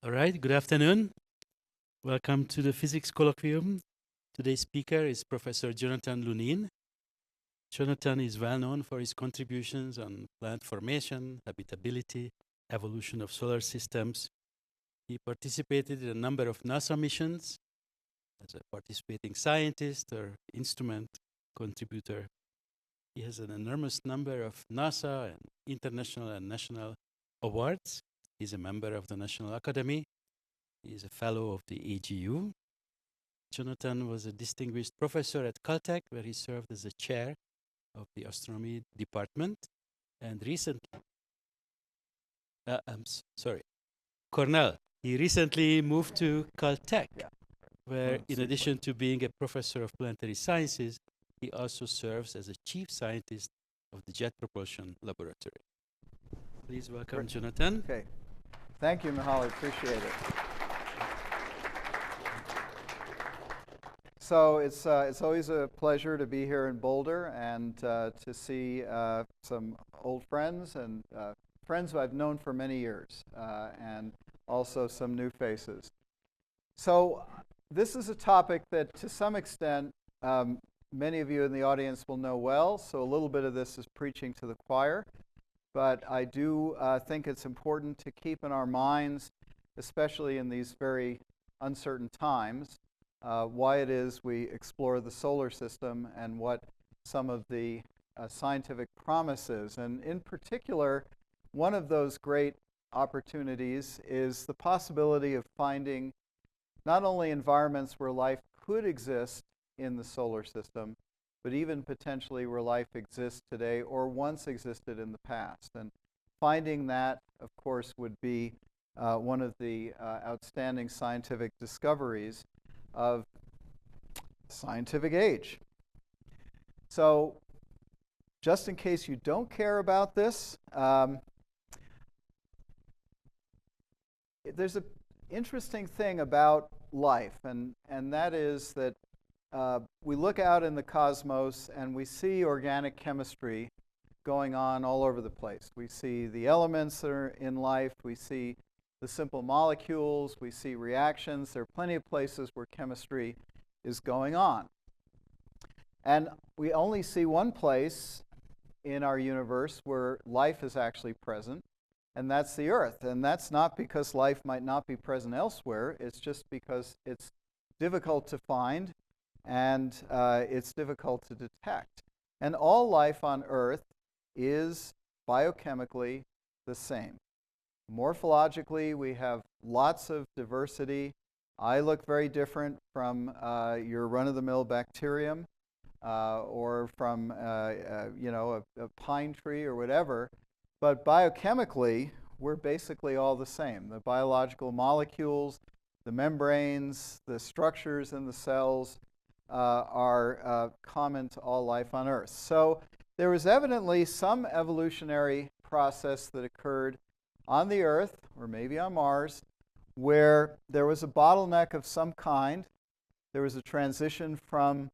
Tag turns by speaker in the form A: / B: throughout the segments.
A: All right, good afternoon. Welcome to the Physics Colloquium. Today's speaker is Professor Jonathan Lunine. Jonathan is well known for his contributions on planet formation, habitability, evolution of solar systems. He participated in a number of NASA missions as a participating scientist or instrument contributor. He has an enormous number of NASA and international and national awards. He's a member of the National Academy. He is a fellow of the AGU. Jonathan was a distinguished professor at Caltech, where he served as a chair of the astronomy department. And recently, Cornell. He recently moved to Caltech, where in addition to being a professor of planetary sciences, he also serves as a chief scientist of the Jet Propulsion Laboratory. Please welcome Jonathan.
B: Okay. Thank you, Mihaly. Appreciate it. So it's always a pleasure to be here in Boulder and to see some old friends and friends who I've known for many years, and also some new faces. So this is a topic that, to some extent, many of you in the audience will know well. So a little bit of this is preaching to the choir. But I do think it's important to keep in our minds, especially in these very uncertain times, why it is we explore the solar system and what some of the scientific promises. And in particular, one of those great opportunities is the possibility of finding not only environments where life could exist in the solar system, but even potentially where life exists today or once existed in the past. And finding that, of course, would be one of the outstanding scientific discoveries of the scientific age. So just in case you don't care about this, there's an interesting thing about life, and that is that we look out in the cosmos and we see organic chemistry going on all over the place. We see the elements that are in life. We see the simple molecules. We see reactions. There are plenty of places where chemistry is going on. And we only see one place in our universe where life is actually present, and that's the Earth. And that's not because life might not be present elsewhere. It's just because it's difficult to find and it's difficult to detect. And all life on Earth is biochemically the same. Morphologically, we have lots of diversity. I look very different from your run-of-the-mill bacterium or from a pine tree or whatever. But biochemically, we're basically all the same. The biological molecules, the membranes, the structures in the cells, are common to all life on Earth. So there was evidently some evolutionary process that occurred on the Earth, or maybe on Mars, where there was a bottleneck of some kind. There was a transition from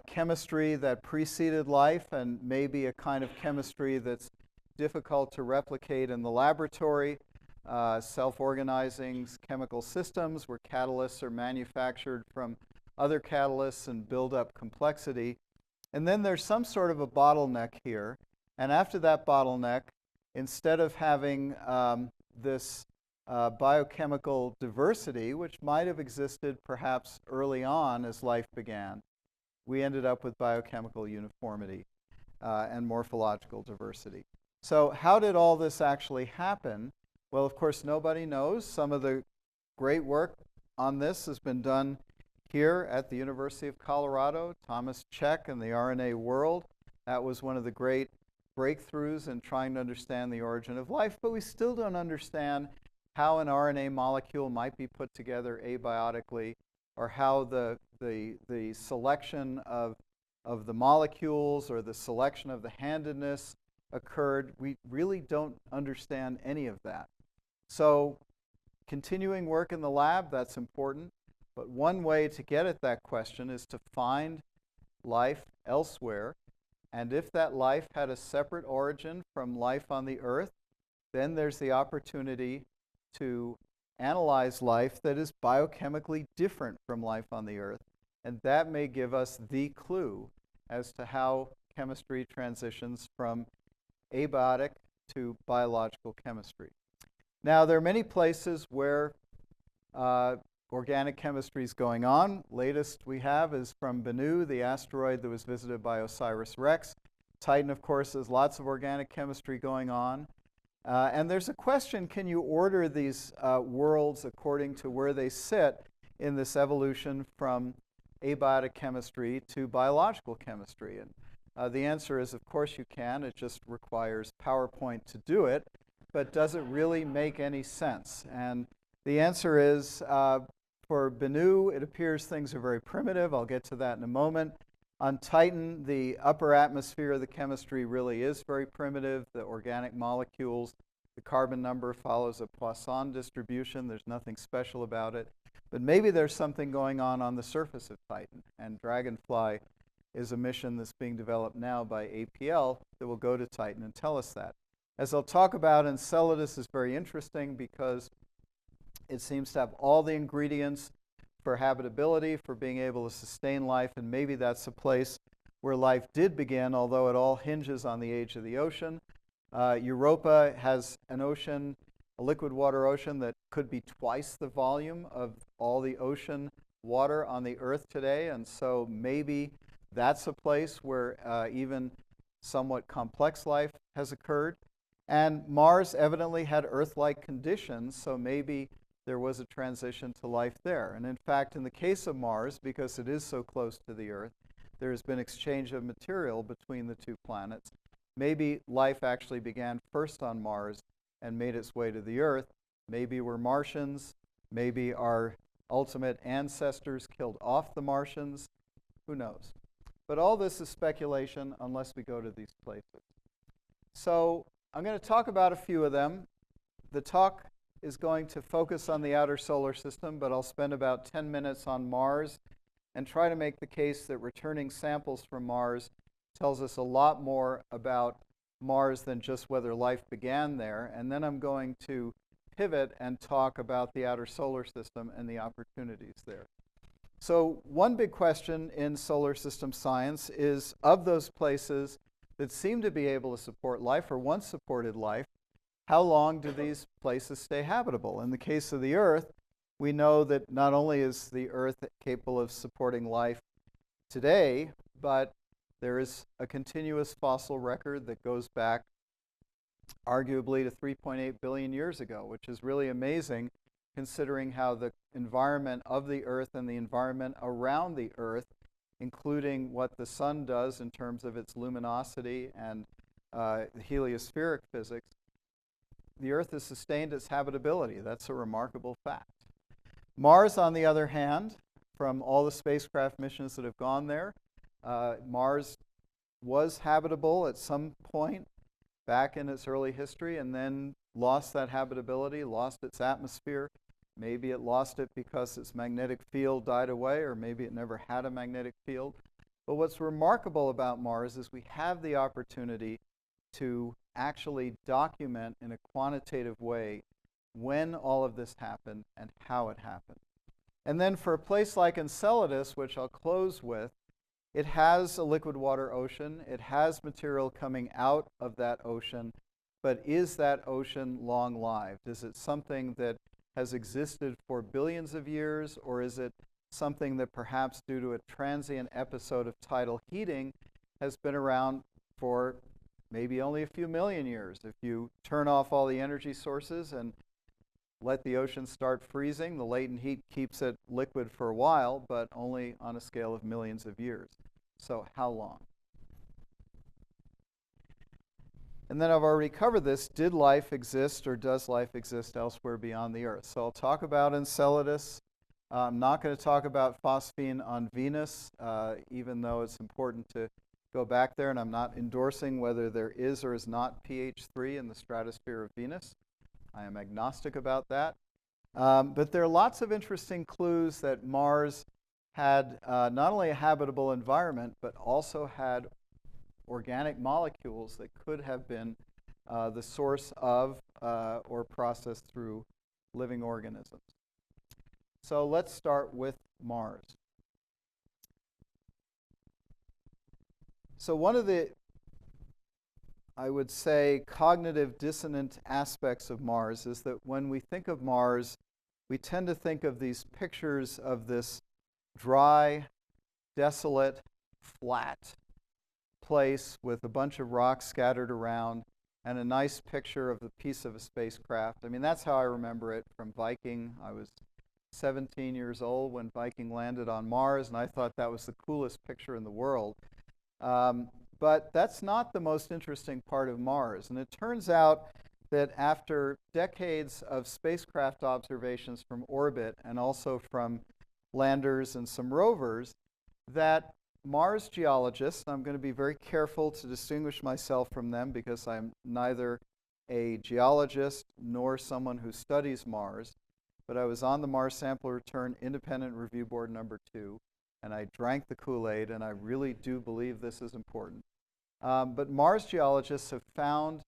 B: chemistry that preceded life and maybe a kind of chemistry that's difficult to replicate in the laboratory, self-organizing chemical systems where catalysts are manufactured from other catalysts and build up complexity. And then there's some sort of a bottleneck here. And after that bottleneck, instead of having this biochemical diversity, which might have existed perhaps early on as life began, we ended up with biochemical uniformity and morphological diversity. So how did all this actually happen? Well, of course, nobody knows. Some of the great work on this has been done here at the University of Colorado. Thomas Cech and the RNA world. That was one of the great breakthroughs in trying to understand the origin of life, but we still don't understand how an RNA molecule might be put together abiotically, or how the selection of the molecules or the selection of the handedness occurred. We really don't understand any of that. So continuing work in the lab, that's important. But one way to get at that question is to find life elsewhere. And if that life had a separate origin from life on the Earth, then there's the opportunity to analyze life that is biochemically different from life on the Earth, and that may give us the clue as to how chemistry transitions from abiotic to biological chemistry. Now, there are many places where organic chemistry is going on. Latest we have is from Bennu, the asteroid that was visited by OSIRIS-REx. Titan, of course, has lots of organic chemistry going on. And there's a question, can you order these worlds according to where they sit in this evolution from abiotic chemistry to biological chemistry? And the answer is, of course you can. It just requires PowerPoint to do it. But does it really make any sense? And the answer is, for Bennu, it appears things are very primitive. I'll get to that in a moment. On Titan, the upper atmosphere of the chemistry really is very primitive. The organic molecules, the carbon number follows a Poisson distribution. There's nothing special about it. But maybe there's something going on the surface of Titan. And Dragonfly is a mission that's being developed now by APL that will go to Titan and tell us that. As I'll talk about, Enceladus is very interesting because it seems to have all the ingredients for habitability, for being able to sustain life, and maybe that's a place where life did begin, although it all hinges on the age of the ocean. Europa has an ocean, a liquid water ocean that could be twice the volume of all the ocean water on the Earth today, and so maybe that's a place where even somewhat complex life has occurred. And Mars evidently had Earth-like conditions, so maybe there was a transition to life there. And in fact, in the case of Mars, because it is so close to the Earth, there has been exchange of material between the two planets. Maybe life actually began first on Mars and made its way to the Earth. Maybe we're Martians. Maybe our ultimate ancestors killed off the Martians. Who knows? But all this is speculation unless we go to these places. So I'm going to talk about a few of them. The talk is going to focus on the outer solar system, but I'll spend about 10 minutes on Mars and try to make the case that returning samples from Mars tells us a lot more about Mars than just whether life began there. And then I'm going to pivot and talk about the outer solar system and the opportunities there. So one big question in solar system science is, of those places that seem to be able to support life or once supported life, how long do these places stay habitable? In the case of the Earth, we know that not only is the Earth capable of supporting life today, but there is a continuous fossil record that goes back arguably to 3.8 billion years ago, which is really amazing considering how the environment of the Earth and the environment around the Earth, including what the sun does in terms of its luminosity and heliospheric physics, the Earth has sustained its habitability. That's a remarkable fact. Mars, on the other hand, from all the spacecraft missions that have gone there, Mars was habitable at some point back in its early history and then lost that habitability, lost its atmosphere. Maybe it lost it because its magnetic field died away, or maybe it never had a magnetic field. But what's remarkable about Mars is we have the opportunity to actually document in a quantitative way when all of this happened and how it happened. And then for a place like Enceladus, which I'll close with, it has a liquid water ocean. It has material coming out of that ocean. But is that ocean long-lived? Is it something that has existed for billions of years, or is it something that perhaps due to a transient episode of tidal heating has been around for maybe only a few million years? If you turn off all the energy sources and let the ocean start freezing, the latent heat keeps it liquid for a while, but only on a scale of millions of years. So how long? And then I've already covered this. Did life exist, or does life exist elsewhere beyond the Earth? So I'll talk about Enceladus. I'm not going to talk about phosphine on Venus, even though it's important to go back there, and I'm not endorsing whether there is or is not pH3 in the stratosphere of Venus. I am agnostic about that. But there are lots of interesting clues that Mars had not only a habitable environment, but also had organic molecules that could have been the source of or processed through living organisms. So let's start with Mars. So one of the, I would say, cognitive dissonant aspects of Mars is that when we think of Mars, we tend to think of these pictures of this dry, desolate, flat place with a bunch of rocks scattered around and a nice picture of the piece of a spacecraft. I mean, that's how I remember it from Viking. I was 17 years old when Viking landed on Mars, and I thought that was the coolest picture in the world. But that's not the most interesting part of Mars. And it turns out that after decades of spacecraft observations from orbit and also from landers and some rovers, that Mars geologists, I'm going to be very careful to distinguish myself from them because I'm neither a geologist nor someone who studies Mars, but I was on the Mars Sample Return Independent Review Board number 2, and I drank the Kool-Aid, and I really do believe this is important. But Mars geologists have found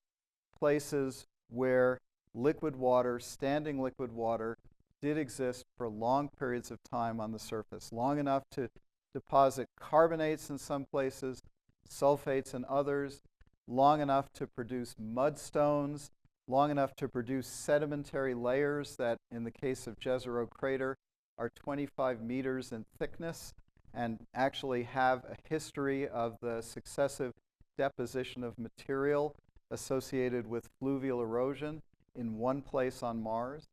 B: places where liquid water, standing liquid water, did exist for long periods of time on the surface, long enough to deposit carbonates in some places, sulfates in others, long enough to produce mudstones, long enough to produce sedimentary layers that, in the case of Jezero Crater, are 25 meters in thickness and actually have a history of the successive deposition of material associated with fluvial erosion in one place on Mars.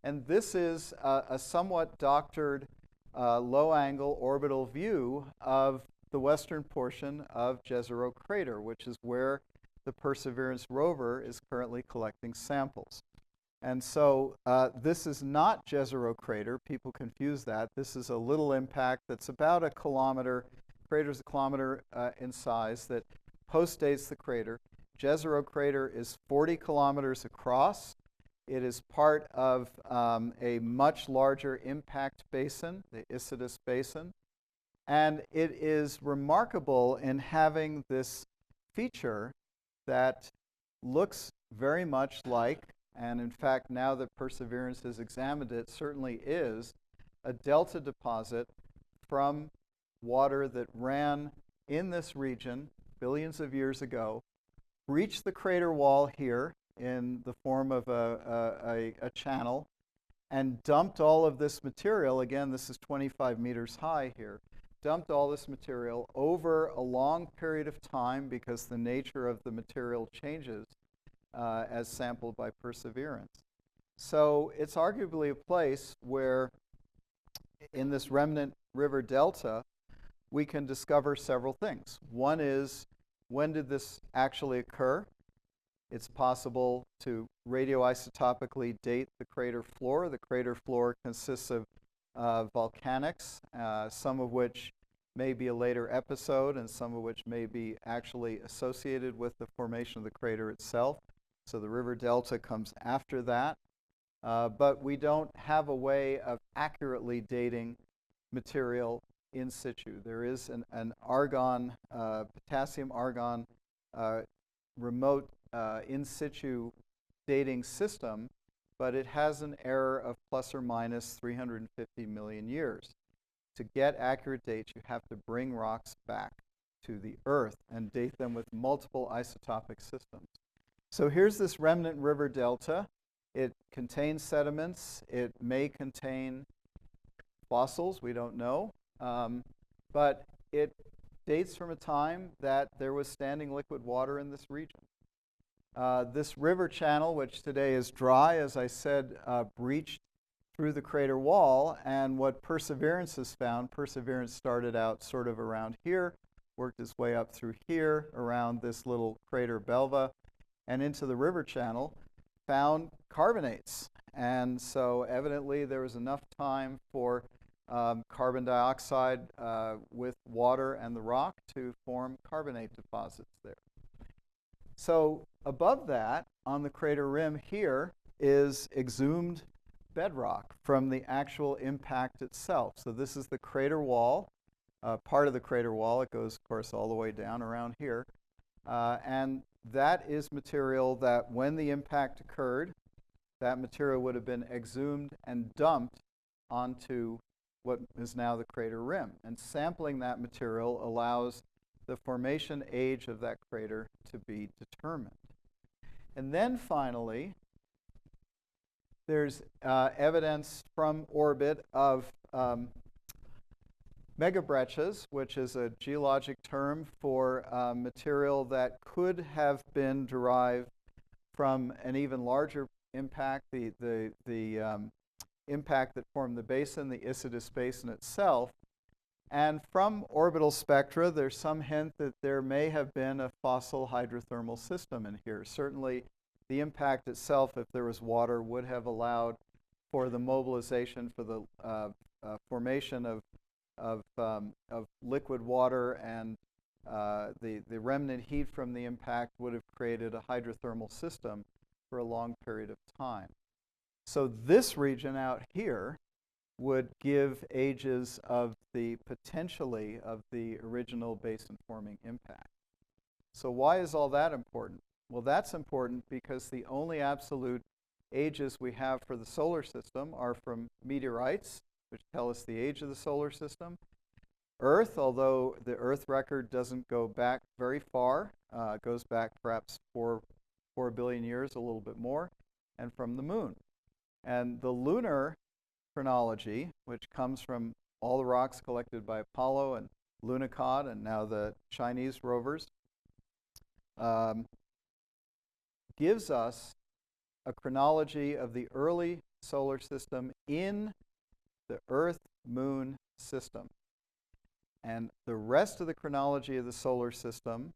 B: And this is a somewhat doctored low-angle orbital view of the western portion of Jezero Crater, which is where the Perseverance rover is currently collecting samples. And so this is not Jezero Crater. People confuse that. This is a little impact that's about a kilometer, crater's a kilometer in size, that postdates the crater. Jezero Crater is 40 kilometers across. It is part of a much larger impact basin, the Enceladus Basin. And it is remarkable in having this feature that looks very much like, and in fact, now that Perseverance has examined it, certainly is, a delta deposit from water that ran in this region billions of years ago, breached the crater wall here in the form of a channel, and dumped all of this material. Again, this is 25 meters high here. Dumped all this material over a long period of time because the nature of the material changes as sampled by Perseverance. So it's arguably a place where, in this remnant river delta, we can discover several things. One is, when did this actually occur? It's possible to radioisotopically date the crater floor. The crater floor consists of volcanics, some of which may be a later episode and some of which may be actually associated with the formation of the crater itself. So the river delta comes after that. But we don't have a way of accurately dating material in situ. There is an argon, potassium-argon remote in situ dating system, but it has an error of plus or minus 350 million years. To get accurate dates, you have to bring rocks back to the Earth and date them with multiple isotopic systems. So here's this remnant river delta. It contains sediments. It may contain fossils. We don't know. But it dates from a time that there was standing liquid water in this region. This river channel, which today is dry, as I said, breached through the crater wall. And what Perseverance has found, Perseverance started out sort of around here, worked its way up through here, around this little crater Belva, and into the river channel, found carbonates. And so evidently there was enough time for carbon dioxide with water and the rock to form carbonate deposits there. So above that, on the crater rim here, is exhumed bedrock from the actual impact itself. So this is the crater wall, part of the crater wall. It goes, of course, all the way down around here. And that is material that, when the impact occurred, that material would have been exhumed and dumped onto what is now the crater rim. And sampling that material allows the formation age of that crater to be determined. And then finally, there's evidence from orbit of megabreccias, which is a geologic term for material that could have been derived from an even larger impact, the impact that formed the basin, the Enceladus basin itself. And from orbital spectra, there's some hint that there may have been a fossil hydrothermal system in here. Certainly, the impact itself, if there was water, would have allowed for the mobilization, for the formation of liquid water, and the remnant heat from the impact would have created a hydrothermal system for a long period of time. So this region out here would give ages of the potentially of the original basin forming impact. So why is all that important? Well, that's important because the only absolute ages we have for the solar system are from meteorites, which tell us the age of the solar system. Earth, although the Earth record doesn't go back very far, goes back perhaps 4 billion years, a little bit more, and from the moon. And the lunar chronology, which comes from all the rocks collected by Apollo and Lunokhod and now the Chinese rovers, gives us a chronology of the early solar system in the Earth-Moon system. And the rest of the chronology of the solar system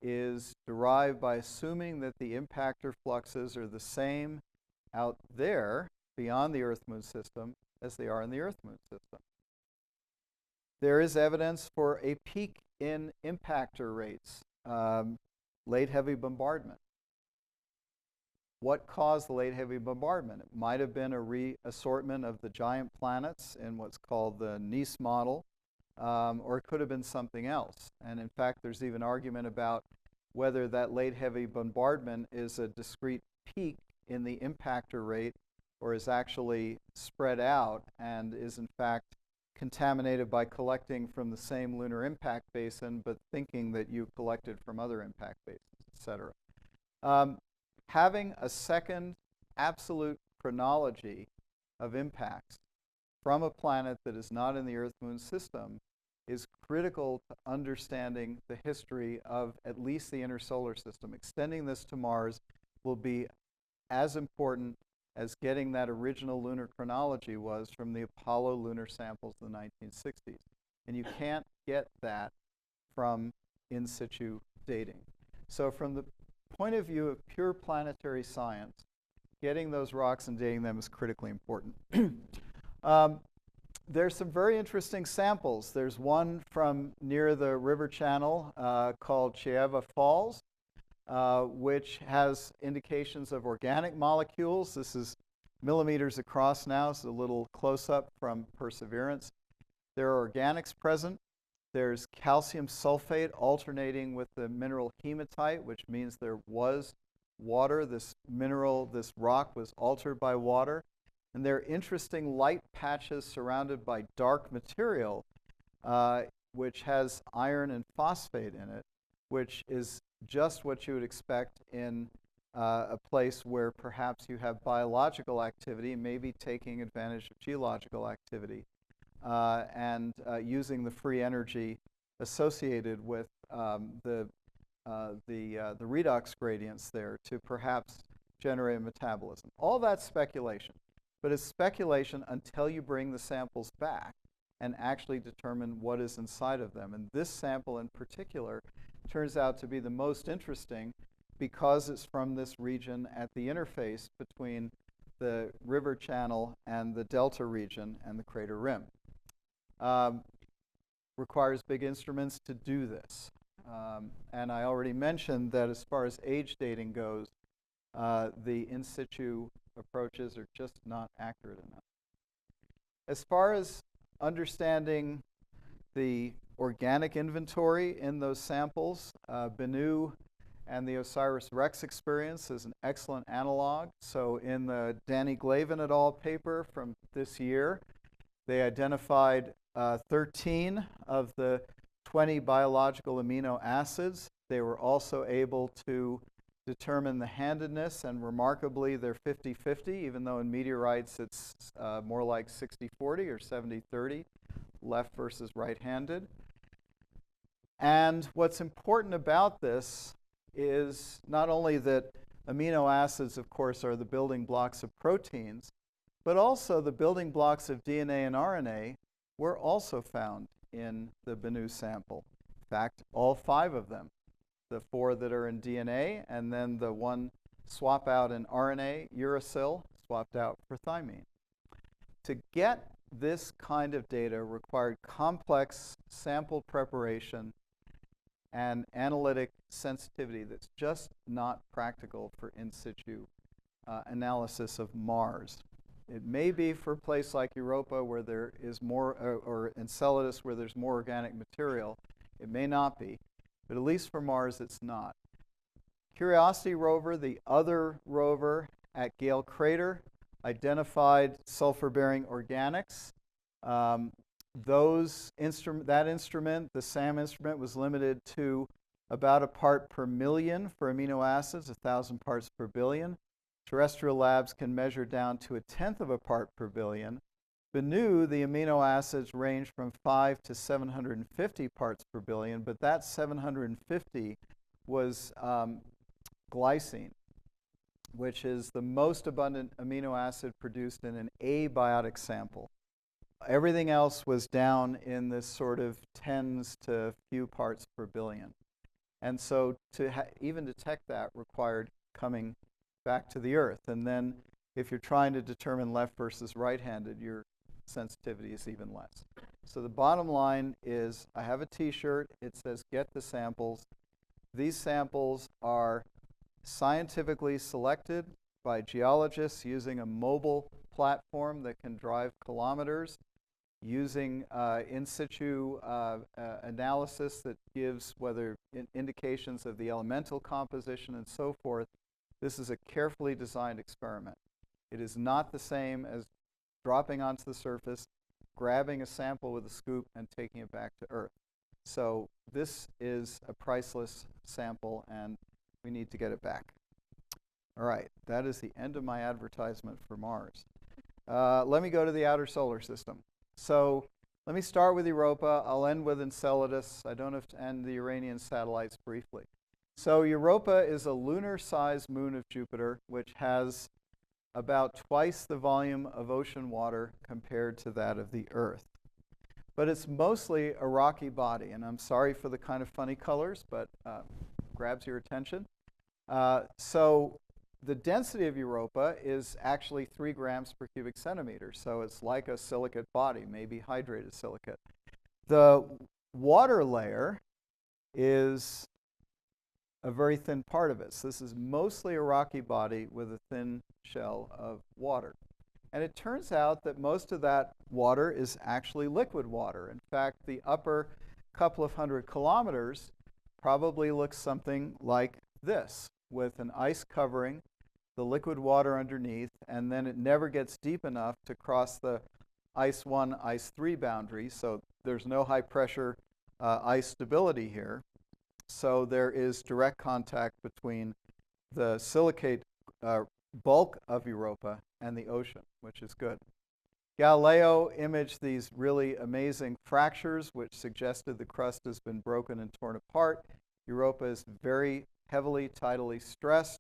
B: is derived by assuming that the impactor fluxes are the same out there beyond the Earth-Moon system as they are in the Earth-Moon system. There is evidence for a peak in impactor rates, late heavy bombardment. What caused the late heavy bombardment? It might have been a reassortment of the giant planets in what's called the Nice model, or it could have been something else. And in fact, there's even argument about whether that late heavy bombardment is a discrete peak in the impactor rate or is actually spread out and is in fact contaminated by collecting from the same lunar impact basin, but thinking that you collected from other impact basins, etc. Having a second absolute chronology of impacts from a planet that is not in the Earth-Moon system is critical to understanding the history of at least the inner solar system. Extending this to Mars will be as important as getting that original lunar chronology was from the Apollo lunar samples in the 1960s. And you can't get that from in situ dating. So from the point of view of pure planetary science, getting those rocks and dating them is critically important. There's some very interesting samples. There's one from near the river channel called Chieva Falls, which has indications of organic molecules. This is millimeters across now, so a little close-up from Perseverance. There are organics present. There's calcium sulfate alternating with the mineral hematite, which means there was water. This mineral, this rock was altered by water. And there are interesting light patches surrounded by dark material, which has iron and phosphate in it, which is just what you would expect in a place where perhaps you have biological activity, maybe taking advantage of geological activity, and using the free energy associated with the redox gradients there to perhaps generate metabolism. All that's speculation, but it's speculation until you bring the samples back and actually determine what is inside of them. And this sample in particular turns out to be the most interesting because it's from this region at the interface between the river channel and the delta region and the crater rim. Requires big instruments to do this. And I already mentioned that as far as age dating goes, the in situ approaches are just not accurate enough. As far as understanding the organic inventory in those samples, Bennu And the OSIRIS-REx experience is an excellent analog. So in the Danny Glavin et al. Paper from this year, they identified 13 of the 20 biological amino acids. They were also able to determine the handedness, and remarkably, they're 50-50, even though in meteorites it's more like 60-40 or 70-30, left versus right-handed. And what's important about this is not only that amino acids, of course, are the building blocks of proteins, but also the building blocks of DNA and RNA were also found in the Bennu sample. In fact, all 5 of them, the 4 that are in DNA, and then the 1 swap out in RNA, uracil, swapped out for thymine. To get this kind of data required complex sample preparation and analytic sensitivity that's just not practical for in situ analysis of Mars. It may be for a place like Europa where there is more, or Enceladus where there's more organic material. It may not be, but at least for Mars it's not. Curiosity rover, the other rover at Gale Crater, identified sulfur-bearing organics. That instrument, the SAM instrument, was limited to about a part per million for amino acids, 1,000 parts per billion. Terrestrial labs can measure down to 1/10 of a part per billion. Bennu, the amino acids range from 5 to 750 parts per billion, but that 750 was glycine, which is the most abundant amino acid produced in an abiotic sample. Everything else was down in this sort of tens to few parts per billion. And so to even detect that required coming back to the Earth. And then if you're trying to determine left versus right-handed, your sensitivity is even less. So the bottom line is I have a T-shirt. It says get the samples. These samples are scientifically selected by geologists using a mobile platform that can drive kilometers, using in situ analysis that gives whether indications of the elemental composition and so forth. This is a carefully designed experiment. It is not the same as dropping onto the surface, grabbing a sample with a scoop, and taking it back to Earth. So this is a priceless sample, and we need to get it back. All right, that is the end of my advertisement for Mars. Let me go to the outer solar system. So let me start with Europa. I'll end with Enceladus. I don't have to end the Uranian satellites briefly. So Europa is a lunar-sized moon of Jupiter, which has about twice the volume of ocean water compared to that of the Earth. But it's mostly a rocky body, and I'm sorry for the kind of funny colors, but grabs your attention. So the density of Europa is actually 3 grams per cubic centimeter, so it's like a silicate body, maybe hydrated silicate. The water layer is a very thin part of it. So this is mostly a rocky body with a thin shell of water. And it turns out that most of that water is actually liquid water. In fact, the upper couple of 100 kilometers probably looks something like this, with an ice covering the liquid water underneath, and then it never gets deep enough to cross the ice 1, ice 3 boundary, so there's no high pressure ice stability here. So there is direct contact between the silicate bulk of Europa and the ocean, which is good. Galileo imaged these really amazing fractures, which suggested the crust has been broken and torn apart. Europa is very heavily tidally stressed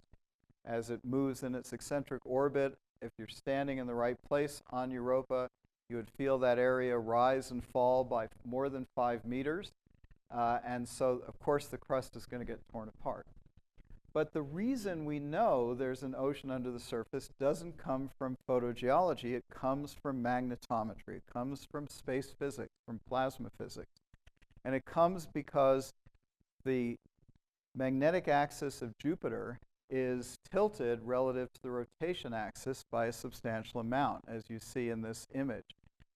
B: as it moves in its eccentric orbit. If you're standing in the right place on Europa, you would feel that area rise and fall by more than 5 meters. And so, of course, the crust is going to get torn apart. But the reason we know there's an ocean under the surface doesn't come from photogeology. It comes from magnetometry. It comes from space physics, from plasma physics. And it comes because the magnetic axis of Jupiter is tilted relative to the rotation axis by a substantial amount, as you see in this image.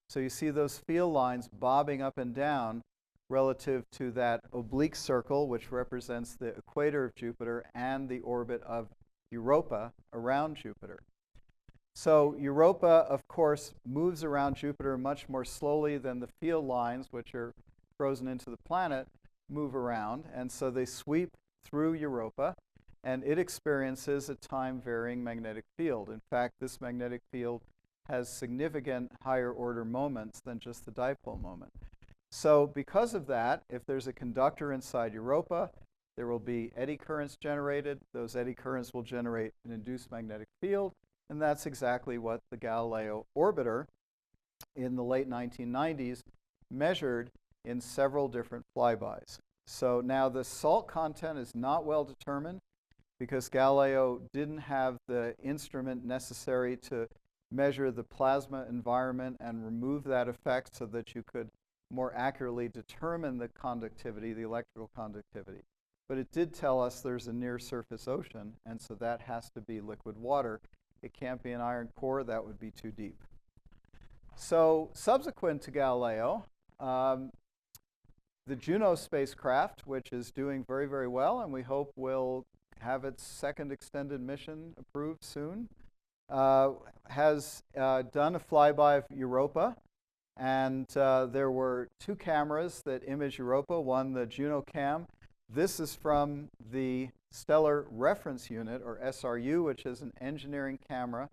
B: So you see those field lines bobbing up and down relative to that oblique circle, which represents the equator of Jupiter and the orbit of Europa around Jupiter. So Europa, of course, moves around Jupiter much more slowly than the field lines, which are frozen into the planet, move around. And so they sweep through Europa, and it experiences a time-varying magnetic field. In fact, this magnetic field has significant higher order moments than just the dipole moment. So because of that, if there's a conductor inside Europa, there will be eddy currents generated. Those eddy currents will generate an induced magnetic field, and that's exactly what the Galileo orbiter in the late 1990s measured in several different flybys. So now the salt content is not well determined because Galileo didn't have the instrument necessary to measure the plasma environment and remove that effect so that you could more accurately determine the conductivity, the electrical conductivity. But it did tell us there's a near-surface ocean, and so that has to be liquid water. It can't be an iron core. That would be too deep. So subsequent to Galileo, the Juno spacecraft, which is doing very, very well, and we hope will have its second extended mission approved soon, has done a flyby of Europa. And there were two cameras that image Europa, one the Juno cam. This is from the Stellar Reference Unit, or SRU, which is an engineering camera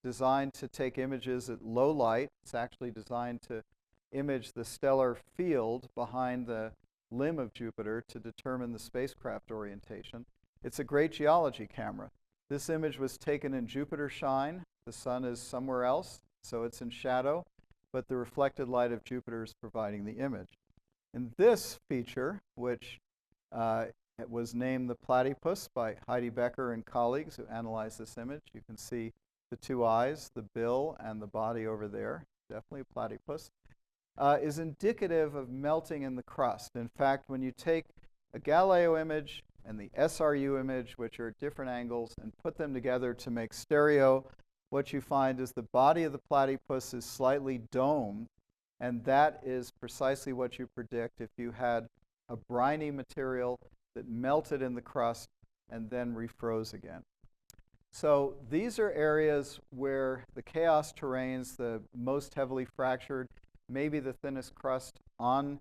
B: designed to take images at low light. It's actually designed to image the stellar field behind the limb of Jupiter to determine the spacecraft orientation. It's a great geology camera. This image was taken in Jupiter shine. The sun is somewhere else, so it's in shadow, but the reflected light of Jupiter is providing the image. And this feature, which it was named the platypus by Heidi Becker and colleagues who analyzed this image. You can see the two eyes, the bill, and the body over there, definitely a platypus, is indicative of melting in the crust. In fact, when you take a Galileo image and the SRU image, which are at different angles, and put them together to make stereo, what you find is the body of the platypus is slightly domed, and that is precisely what you predict if you had a briny material that melted in the crust and then refroze again. So these are areas where the chaos terrains, the most heavily fractured, maybe the thinnest crust on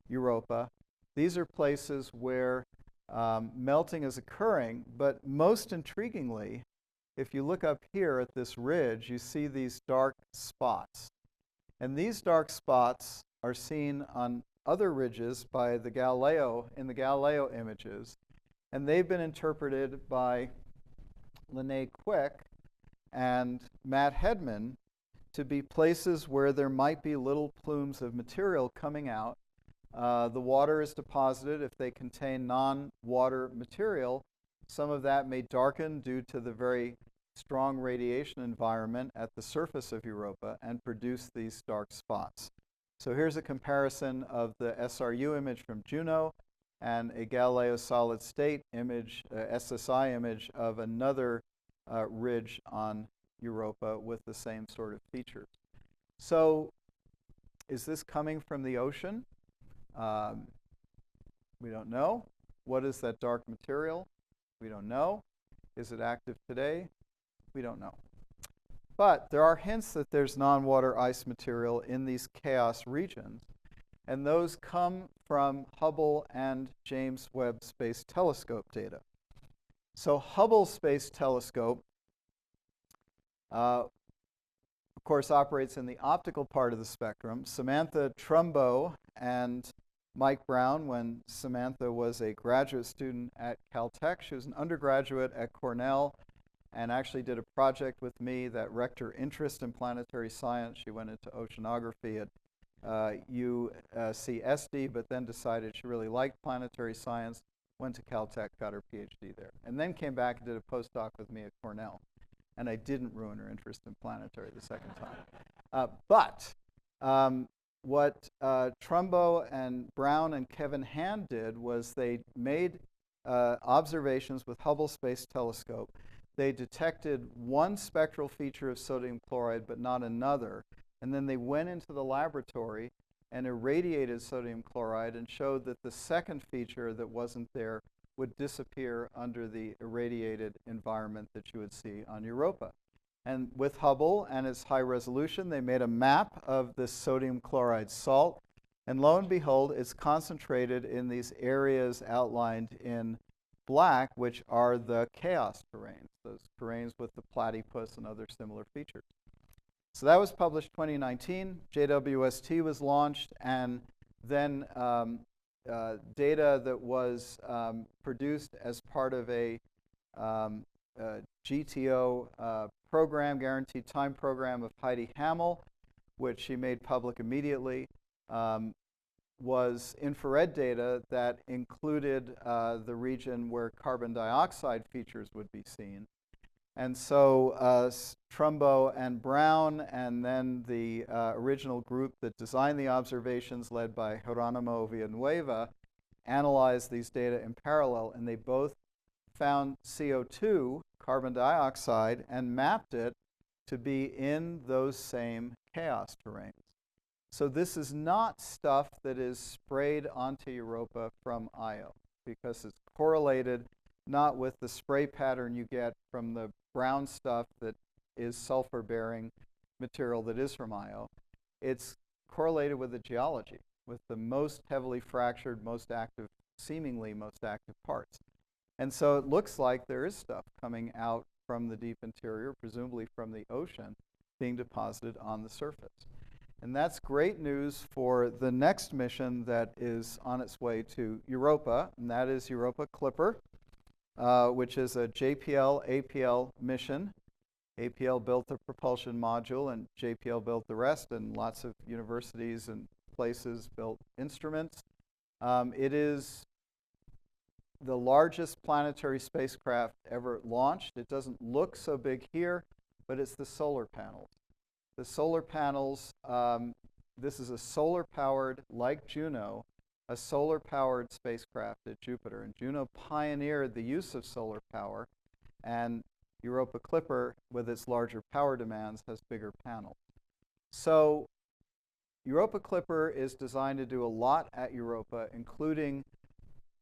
B: Europa. These are places where melting is occurring, but most intriguingly, if you look up here at this ridge, you see these dark spots. And these dark spots are seen on other ridges by the Galileo, in the Galileo images, and they've been interpreted by Lene Quick and Matt Hedman to be places where there might be little plumes of material coming out. The water is deposited. If they contain non-water material, some of that may darken due to the very strong radiation environment at the surface of Europa and produce these dark spots. So here's a comparison of the SRU image from Juno and a Galileo solid state image, SSI image of another ridge on Europa with the same sort of features. So is this coming from the ocean? We don't know. What is that dark material? We don't know. Is it active today? We don't know. But there are hints that there's non-water ice material in these chaos regions, and those come from Hubble and James Webb Space Telescope data. So Hubble Space Telescope, of course, operates in the optical part of the spectrum. Samantha Trumbo and Mike Brown, when Samantha was a graduate student at Caltech, she was an undergraduate at Cornell, and actually did a project with me that wrecked her interest in planetary science. She went into oceanography at UCSD, but then decided she really liked planetary science, went to Caltech, got her PhD there, and then came back and did a postdoc with me at Cornell. And I didn't ruin her interest in planetary the second time. But what Trumbo and Brown and Kevin Hand did was they made observations with Hubble Space Telescope. They detected one spectral feature of sodium chloride, but not another. And then they went into the laboratory and irradiated sodium chloride and showed that the second feature that wasn't there would disappear under the irradiated environment that you would see on Europa. And with Hubble and its high resolution, they made a map of this sodium chloride salt. And lo and behold, it's concentrated in these areas outlined in black, which are the chaos terrains, those terrains with the platypus and other similar features. So that was published 2019. JWST was launched, and then data that was produced as part of a GTO program, Guaranteed Time Program of Heidi Hamel, which she made public immediately, was infrared data that included the region where carbon dioxide features would be seen. And so Trumbo and Brown, and then the original group that designed the observations led by Geronimo Villanueva, analyzed these data in parallel, and they both found CO2, carbon dioxide, and mapped it to be in those same chaos terrains. So this is not stuff that is sprayed onto Europa from Io, because it's correlated not with the spray pattern you get from the brown stuff that is sulfur-bearing material that is from Io. It's correlated with the geology, with the most heavily fractured, most active, seemingly most active parts. And so it looks like there is stuff coming out from the deep interior, presumably from the ocean, being deposited on the surface. And that's great news for the next mission that is on its way to Europa, and that is Europa Clipper, which is a JPL-APL mission. APL built the propulsion module, and JPL built the rest, and lots of universities and places built instruments. It is the largest planetary spacecraft ever launched. It doesn't look so big here, but it's the solar panels. The solar panels, this is a solar-powered, like Juno, a solar-powered spacecraft at Jupiter. And Juno pioneered the use of solar power, and Europa Clipper, with its larger power demands, has bigger panels. So Europa Clipper is designed to do a lot at Europa, including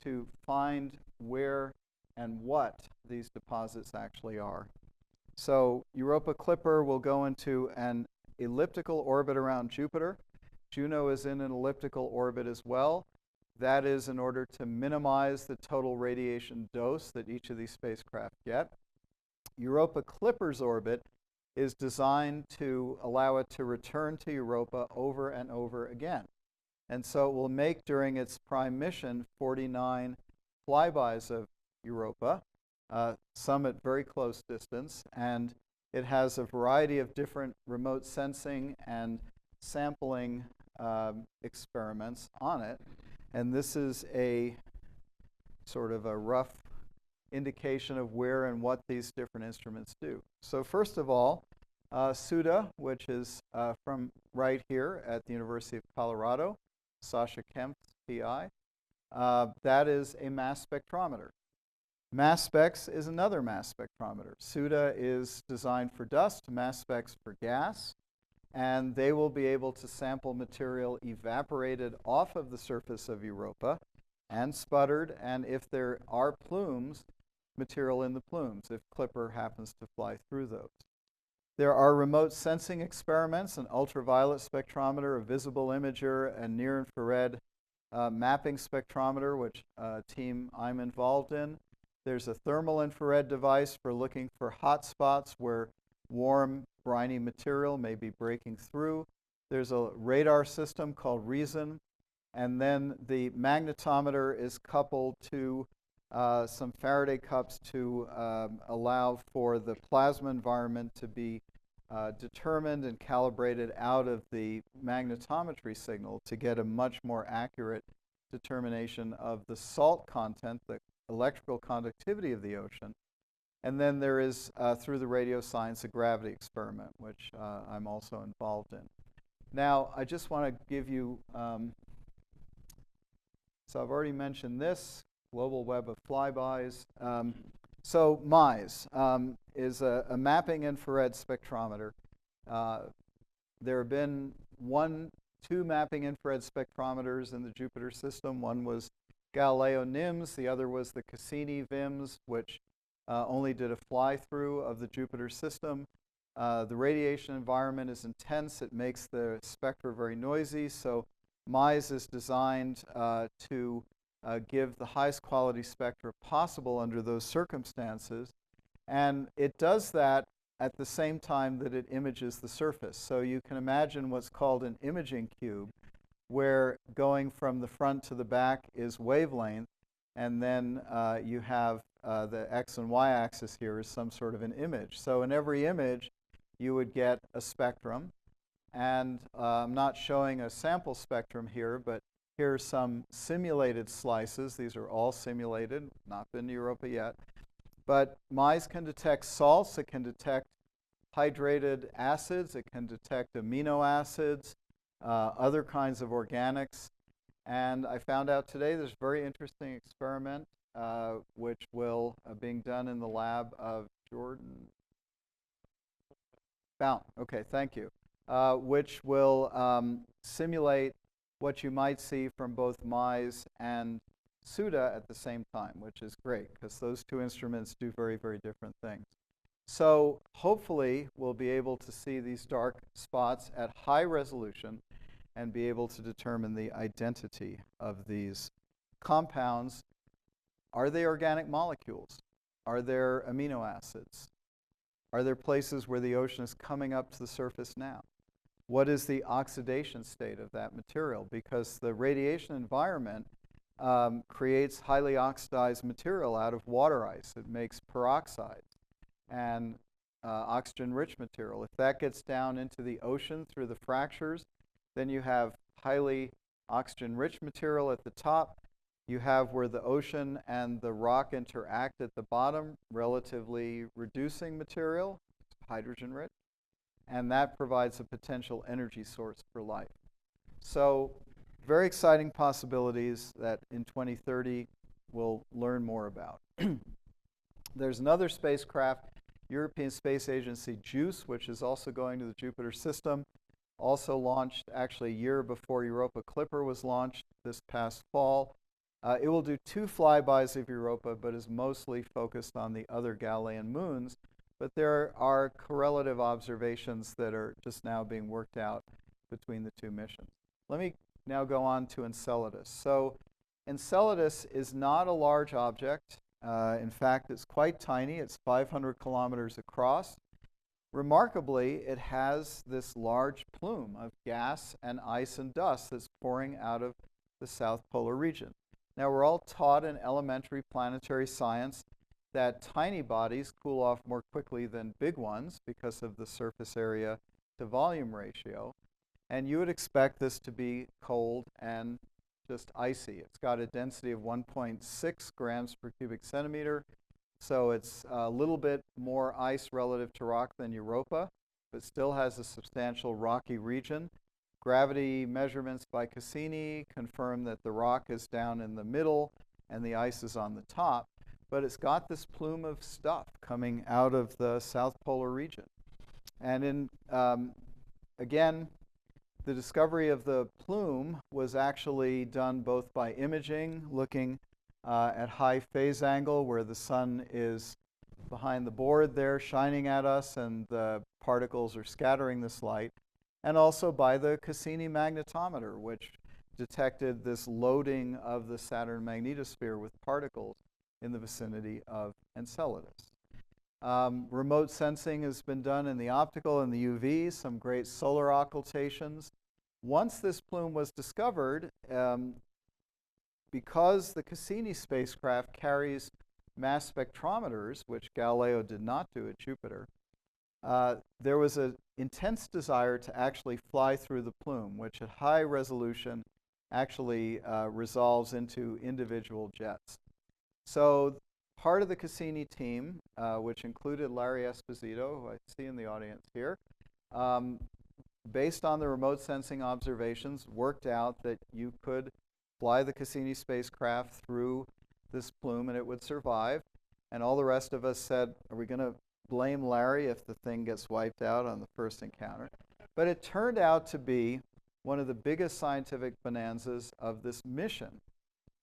B: to find where and what these deposits actually are. So Europa Clipper will go into an elliptical orbit around Jupiter. Juno is in an elliptical orbit as well. That is in order to minimize the total radiation dose that each of these spacecraft get. Europa Clipper's orbit is designed to allow it to return to Europa over and over again. And so it will make, during its prime mission, 49 flybys of Europa, some at very close distance, and it has a variety of different remote sensing and sampling experiments on it. And this is a sort of a rough indication of where and what these different instruments do. So first of all, SUDA, which is from right here at the University of Colorado, Sasha Kemp's PI, that is a mass spectrometer. Mass specs is another mass spectrometer. SUDA is designed for dust, mass specs for gas, and they will be able to sample material evaporated off of the surface of Europa and sputtered, and if there are plumes, material in the plumes, if Clipper happens to fly through those. There are remote sensing experiments, an ultraviolet spectrometer, a visible imager, a near-infrared mapping spectrometer, which team I'm involved in. There's a thermal infrared device for looking for hot spots where warm, briny material may be breaking through. There's a radar system called Reason, and then the magnetometer is coupled to some Faraday cups to allow for the plasma environment to be determined and calibrated out of the magnetometry signal to get a much more accurate determination of the salt content, the electrical conductivity of the ocean. And then there is, through the radio science, a gravity experiment, which I'm also involved in. Now, I just want to give you, so I've already mentioned this, Global Web of Flybys. So MISE is a mapping infrared spectrometer. There have been 1, two mapping infrared spectrometers in the Jupiter system. One was Galileo NIMS, the other was the Cassini VIMS, which only did a fly-through of the Jupiter system. The radiation environment is intense. It makes the spectra very noisy, so MISE is designed to give the highest quality spectra possible under those circumstances. And it does that at the same time that it images the surface. So you can imagine what's called an imaging cube, where going from the front to the back is wavelength, and then you have the x and y axis here is some sort of an image. So in every image, you would get a spectrum. And I'm not showing a sample spectrum here, but here are some simulated slices. These are all simulated, not been to Europa yet. But MISE can detect salts, it can detect hydrated acids, it can detect amino acids, other kinds of organics. And I found out today there's a very interesting experiment which will being done in the lab of Jordan Fountain. Okay, thank you. Which will simulate what you might see from both MISE and SUDA at the same time, which is great because those two instruments do very, very different things. So hopefully we'll be able to see these dark spots at high resolution and be able to determine the identity of these compounds. Are they organic molecules? Are there amino acids? Are there places where the ocean is coming up to the surface now? What is the oxidation state of that material? Because the radiation environment creates highly oxidized material out of water ice. It makes peroxides and oxygen-rich material. If that gets down into the ocean through the fractures, then you have highly oxygen-rich material at the top. You have where the ocean and the rock interact at the bottom, relatively reducing material, hydrogen-rich, and that provides a potential energy source for life. So very exciting possibilities that in 2030 we'll learn more about. There's another spacecraft, European Space Agency JUICE, which is also going to the Jupiter system, also launched actually a year before Europa Clipper was launched this past fall. It will do 2 flybys of Europa, but is mostly focused on the other Galilean moons. But there are correlative observations that are just now being worked out between the 2 missions. Let me now go on to Enceladus. So Enceladus is not a large object. In fact, it's quite tiny. It's 500 kilometers across. Remarkably, it has this large plume of gas and ice and dust that's pouring out of the south polar region. Now, we're all taught in elementary planetary science that tiny bodies cool off more quickly than big ones because of the surface area to volume ratio. And you would expect this to be cold and just icy. It's got a density of 1.6 grams per cubic centimeter. So it's a little bit more ice relative to rock than Europa, but still has a substantial rocky region. Gravity measurements by Cassini confirm that the rock is down in the middle and the ice is on the top. But it's got this plume of stuff coming out of the south polar region. And again, the discovery of the plume was actually done both by imaging, looking at high phase angle where the sun is behind the board there shining at us and the particles are scattering this light, and also by the Cassini magnetometer, which detected this loading of the Saturn magnetosphere with particles in the vicinity of Enceladus. Remote sensing has been done in the optical and the UV, some great solar occultations. Once this plume was discovered, because the Cassini spacecraft carries mass spectrometers, which Galileo did not do at Jupiter, there was an intense desire to actually fly through the plume, which at high resolution actually resolves into individual jets. So part of the Cassini team, which included Larry Esposito, who I see in the audience here, based on the remote sensing observations, worked out that you could fly the Cassini spacecraft through this plume and it would survive. And all the rest of us said, are we going to blame Larry if the thing gets wiped out on the first encounter? But it turned out to be one of the biggest scientific bonanzas of this mission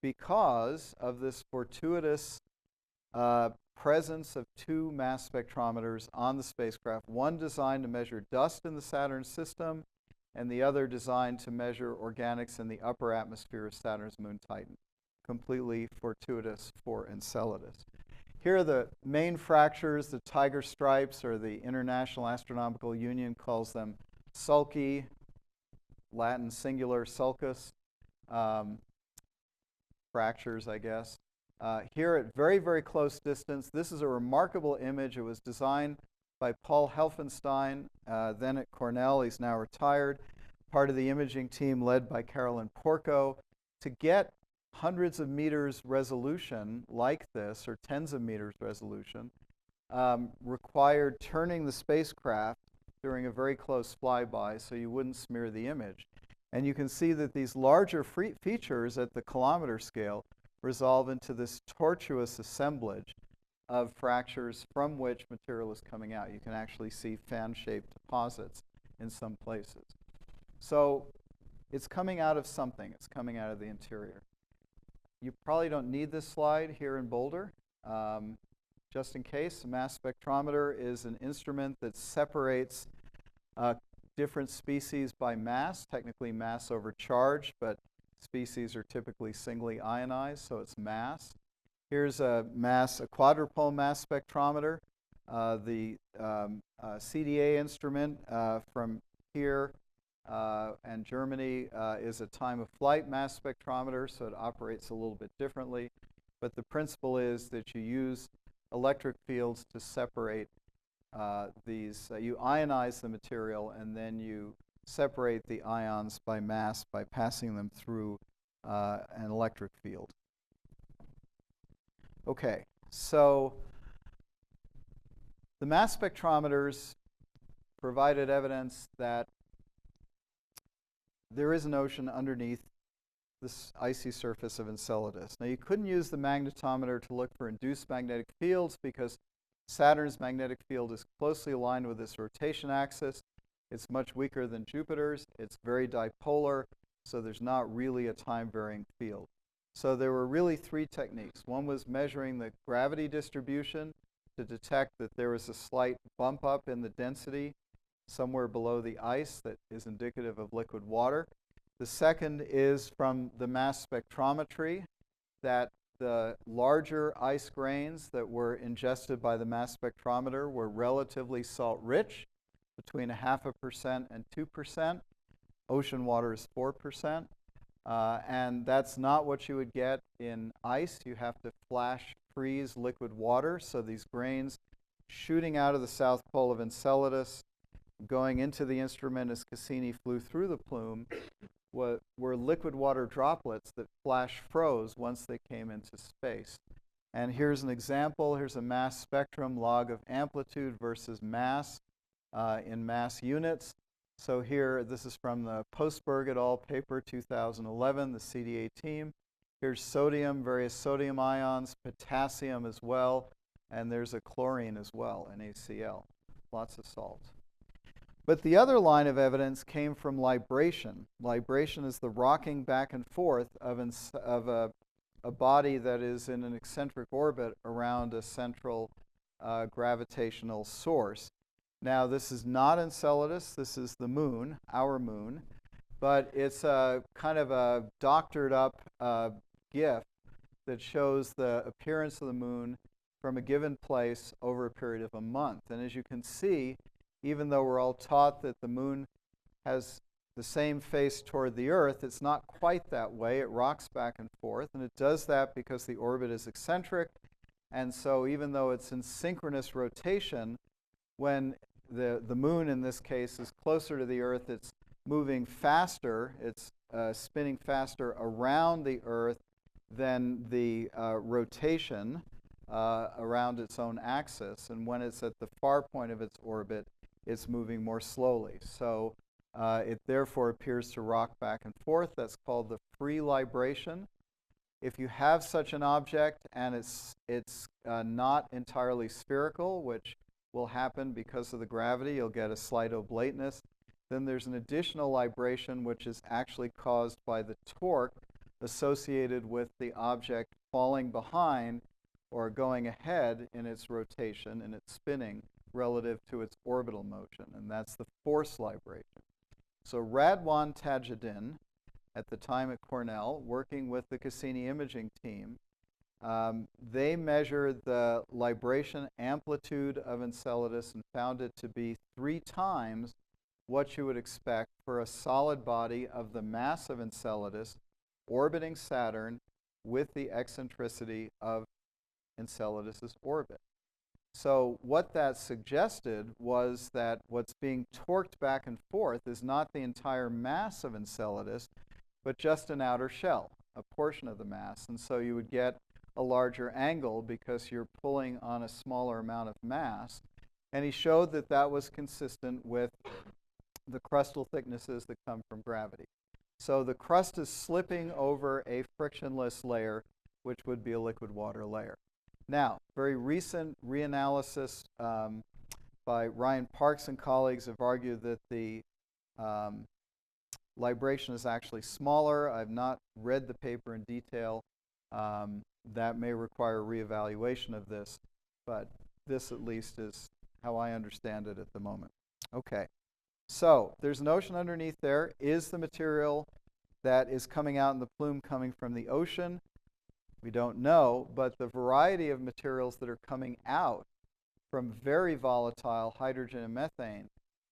B: because of this fortuitous presence of two mass spectrometers on the spacecraft, one designed to measure dust in the Saturn system and the other designed to measure organics in the upper atmosphere of Saturn's moon Titan. Completely fortuitous for Enceladus. Here are the main fractures, the tiger stripes, or the International Astronomical Union calls them sulci, Latin singular sulcus, fractures, I guess. Here at very, very close distance, this is a remarkable image. It was designed by Paul Helfenstein, then at Cornell. He's now retired, part of the imaging team led by Carolyn Porco. To get hundreds of meters resolution like this, or tens of meters resolution, required turning the spacecraft during a very close flyby so you wouldn't smear the image. And you can see that these larger features at the kilometer scale resolve into this tortuous assemblage of fractures from which material is coming out. You can actually see fan-shaped deposits in some places. So it's coming out of something. It's coming out of the interior. You probably don't need this slide here in Boulder. Just in case, a mass spectrometer is an instrument that separates different species by mass, technically mass over charge, but species are typically singly ionized, so it's mass. Here's a quadrupole mass spectrometer. The CDA instrument from here and Germany is a time of flight mass spectrometer, so it operates a little bit differently. But the principle is that you use electric fields to separate these. You ionize the material and then you separate the ions by mass by passing them through an electric field. Okay, so the mass spectrometers provided evidence that there is an ocean underneath this icy surface of Enceladus. Now, you couldn't use the magnetometer to look for induced magnetic fields because Saturn's magnetic field is closely aligned with its rotation axis. It's much weaker than Jupiter's. It's very dipolar, so there's not really a time-varying field. So there were really three techniques. One was measuring the gravity distribution to detect that there was a slight bump up in the density somewhere below the ice that is indicative of liquid water. The second is from the mass spectrometry, that the larger ice grains that were ingested by the mass spectrometer were relatively salt-rich, between 0.5% and 2%. Ocean water is 4%. And that's not what you would get in ice. You have to flash freeze liquid water. So these grains shooting out of the south pole of Enceladus, going into the instrument as Cassini flew through the plume, were liquid water droplets that flash froze once they came into space. And here's an example. Here's a mass spectrum log of amplitude versus mass in mass units. So here, this is from the Postberg et al. Paper 2011, the CDA team. Here's sodium, various sodium ions, potassium as well, and there's a chlorine as well, NaCl. Lots of salt. But the other line of evidence came from libration. Libration is the rocking back and forth of a body that is in an eccentric orbit around a central gravitational source. Now, this is not Enceladus. This is the moon, our moon. But it's a kind of a doctored up GIF that shows the appearance of the moon from a given place over a period of a month. And as you can see, even though we're all taught that the moon has the same face toward the Earth, it's not quite that way. It rocks back and forth, and it does that because the orbit is eccentric. And so even though it's in synchronous rotation, when the moon, in this case, is closer to the Earth, it's moving faster. It's spinning faster around the Earth than the rotation around its own axis. And when it's at the far point of its orbit, it's moving more slowly. So it therefore appears to rock back and forth. That's called the free libration. If you have such an object and it's not entirely spherical, which will happen because of the gravity, you'll get a slight oblateness, then there's an additional libration which is actually caused by the torque associated with the object falling behind or going ahead in its rotation and its spinning relative to its orbital motion, and that's the force libration. So Radwan Tajuddin, at the time at Cornell, working with the Cassini imaging team, they measured the libration amplitude of Enceladus and found it to be 3 times what you would expect for a solid body of the mass of Enceladus orbiting Saturn with the eccentricity of Enceladus's orbit. So what that suggested was that what's being torqued back and forth is not the entire mass of Enceladus, but just an outer shell, a portion of the mass. And so you would get a larger angle because you're pulling on a smaller amount of mass. And he showed that that was consistent with the crustal thicknesses that come from gravity. So the crust is slipping over a frictionless layer, which would be a liquid water layer. Now, very recent reanalysis by Ryan Parks and colleagues have argued that the libration is actually smaller. I've not read the paper in detail. That may require reevaluation of this, but this at least is how I understand it at the moment. Okay, so there's an ocean underneath there. Is the material that is coming out in the plume coming from the ocean? We don't know, but the variety of materials that are coming out from very volatile hydrogen and methane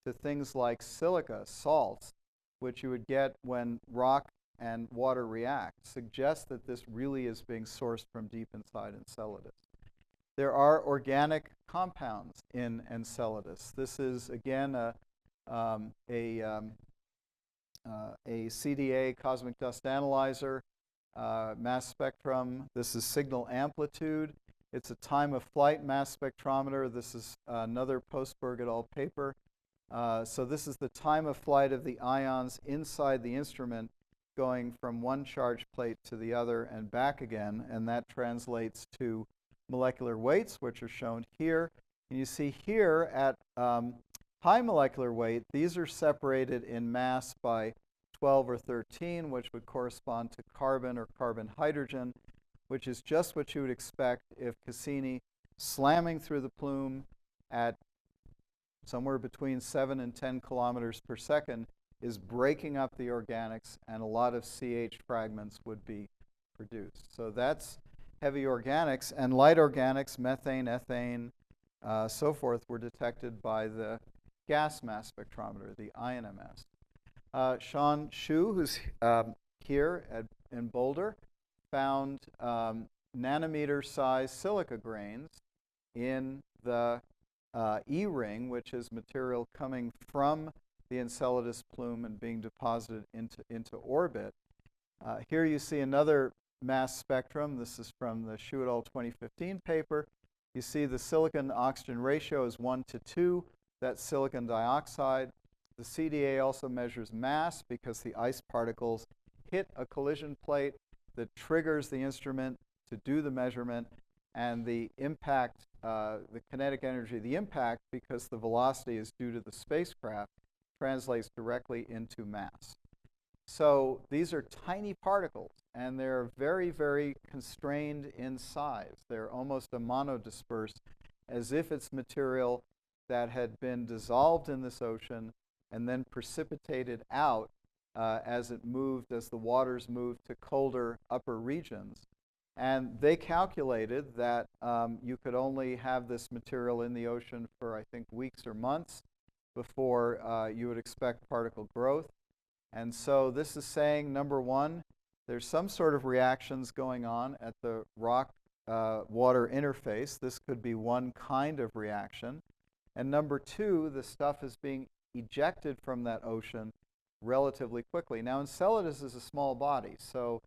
B: to things like silica, salts, which you would get when rock and water react, suggests that this really is being sourced from deep inside Enceladus. There are organic compounds in Enceladus. This is, again, a CDA, cosmic dust analyzer, mass spectrum. This is signal amplitude. It's a time of flight mass spectrometer. This is another Postberg et al. Paper. So this is the time of flight of the ions inside the instrument going from one charge plate to the other and back again, and that translates to molecular weights, which are shown here. And you see here at high molecular weight, these are separated in mass by 12 or 13, which would correspond to carbon or carbon-hydrogen, which is just what you would expect if Cassini, slamming through the plume at somewhere between 7 and 10 kilometers per second, is breaking up the organics, and a lot of CH fragments would be produced. So that's heavy organics, and light organics, methane, ethane, so forth, were detected by the gas mass spectrometer, the INMS. Sean Shu, who's here in Boulder, found nanometer-sized silica grains in the E-ring, which is material coming from the Enceladus plume and being deposited into orbit. Here you see another mass spectrum. This is from the Shu et al. 2015 paper. You see the silicon-oxygen ratio is 1 to 2. That's silicon dioxide. The CDA also measures mass because the ice particles hit a collision plate that triggers the instrument to do the measurement, and the impact, the kinetic energy of the impact, because the velocity is due to the spacecraft, translates directly into mass. So these are tiny particles, and they're very, very constrained in size. They're almost a monodisperse, as if it's material that had been dissolved in this ocean and then precipitated out as it moved, as the waters moved to colder upper regions. And they calculated that you could only have this material in the ocean for, I think, weeks or months before you would expect particle growth. And so this is saying, number one, there's some sort of reactions going on at the rock-water interface. This could be one kind of reaction. And number two, the stuff is being ejected from that ocean relatively quickly. Now, Enceladus is a small body, so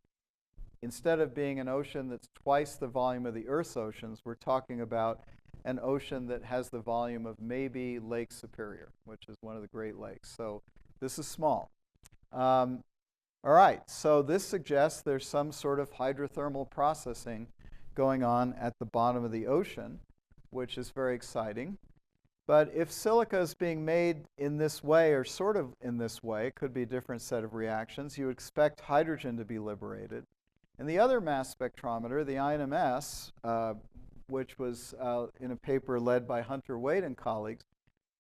B: instead of being an ocean that's twice the volume of the Earth's oceans, we're talking about an ocean that has the volume of maybe Lake Superior, which is one of the Great Lakes. So this is small. All right, so this suggests there's some sort of hydrothermal processing going on at the bottom of the ocean, which is very exciting. But if silica is being made in this way, or sort of in this way, it could be a different set of reactions, you expect hydrogen to be liberated. And the other mass spectrometer, the INMS, which was in a paper led by Hunter Wade and colleagues,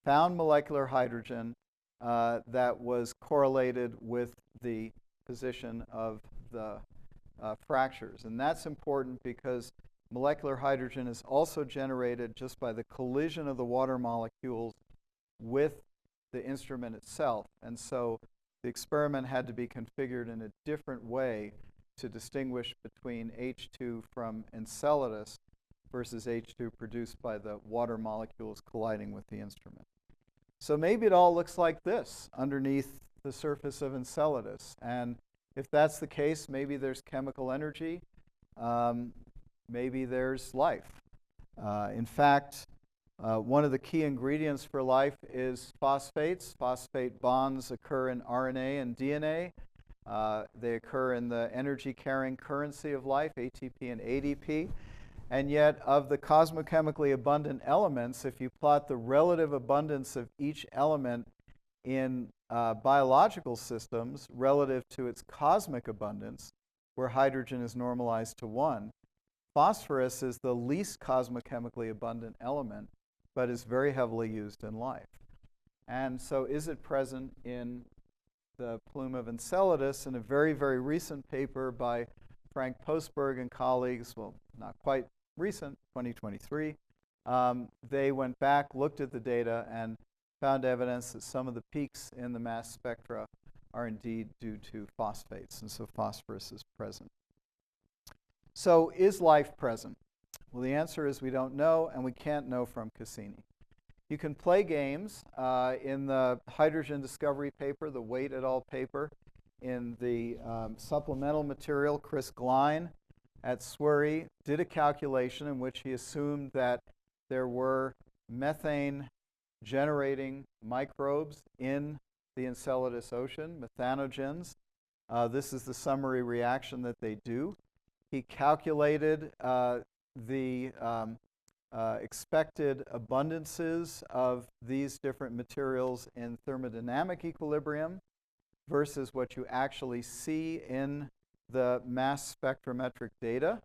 B: found molecular hydrogen that was correlated with the position of the fractures. And that's important because molecular hydrogen is also generated just by the collision of the water molecules with the instrument itself. And so the experiment had to be configured in a different way to distinguish between H2 from Enceladus versus H2 produced by the water molecules colliding with the instrument. So maybe it all looks like this underneath the surface of Enceladus. And if that's the case, maybe there's chemical energy. Maybe there's life. In fact, one of the key ingredients for life is phosphates. Phosphate bonds occur in RNA and DNA. They occur in the energy-carrying currency of life, ATP and ADP. And yet, of the cosmochemically abundant elements, if you plot the relative abundance of each element in biological systems relative to its cosmic abundance, where hydrogen is normalized to 1, phosphorus is the least cosmochemically abundant element, but is very heavily used in life. And so is it present in the plume of Enceladus? In a very, very recent paper by Frank Postberg and colleagues, well, not quite recent, 2023, they went back, looked at the data, and found evidence that some of the peaks in the mass spectra are indeed due to phosphates, and so phosphorus is present. So is life present? Well, the answer is we don't know, and we can't know from Cassini. You can play games. In the hydrogen discovery paper, the Waite et al. Paper, in the supplemental material, Chris Glein at Swery did a calculation in which he assumed that there were methane-generating microbes in the Enceladus ocean, methanogens. This is the summary reaction that they do. He calculated the expected abundances of these different materials in thermodynamic equilibrium versus what you actually see in the mass spectrometric data.